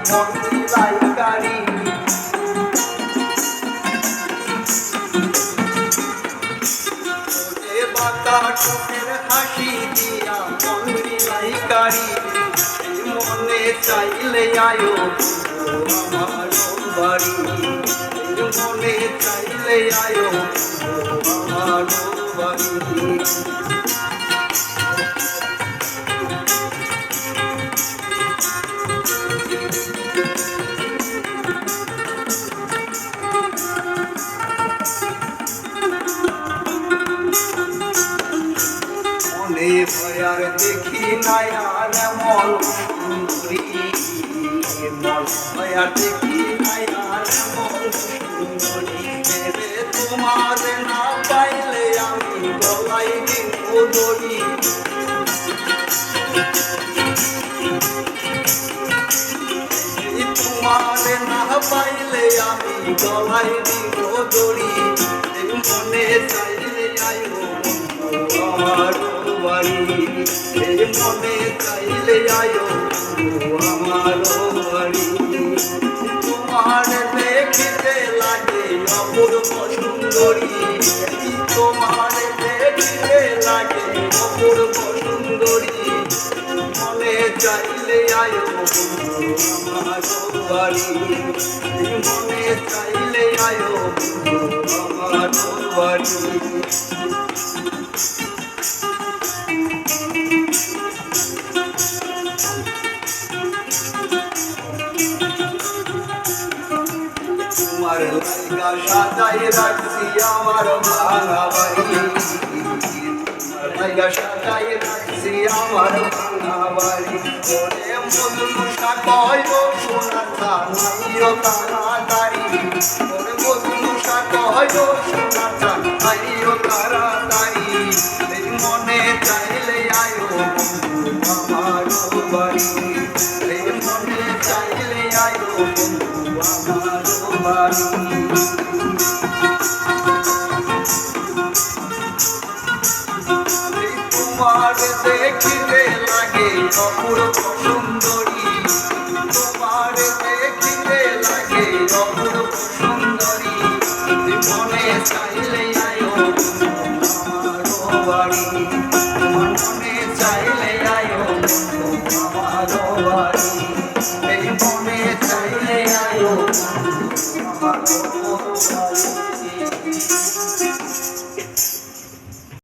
মন বিলাইকারি বাঁকা ঠোঁটের হাসি দিয়া মন বিলাইকারি মনে চাইলে আয়ো আমার বাড়ি মনে চাইলে আয়ো আমার বাড়ি মনে ভয়ার দেখি নাই আর এমন সুন্দরী মন ভয়ার দেখি নাই আর এমন সুন্দরী ভেবে তোমার না পাইলে আমি গলায় দিব দড়ি তোমার না পাইলে আমি গলায় দিব দড়ি মনে চাইলে আয়ো আমার বাড়ি মনে চাইলে আয়ো আমার বাড়ি তোমার দেখিতে লাগে অপূর্ব সুন্দরী তোমার দেখিতে লাগে অপূর্ব সুন্দরী মনে চাইলে আয়ো আমার বাড়ি মনে চাইলে আয়ো আমার বাড়ি তোমার লাইগা সাজাই রাখছি আমার ভাঙা বাড়ি তোমার লাইগা সাজাই রাখছি আমার ভাঙা বাড়ি ওরে মধুমশা কয় ও সোনা চাইও তাড়াতাড়ি ওরে মধুমশা কয় ও সোনা চাইও তাড়াতাড়ি মনে চাইলে আয়ো আমার বাড়ি মনে চাইলে আয়ো আমার বাড়ি তোমার দেখিতে লাগে অপূর্ব সুন্দরী তোমার দেখিতে লাগে অপূর্ব সুন্দরী মনে চাইলে আয়ো আমার বাড়ি মনে চাইলে আয়ো আমার বাড়ি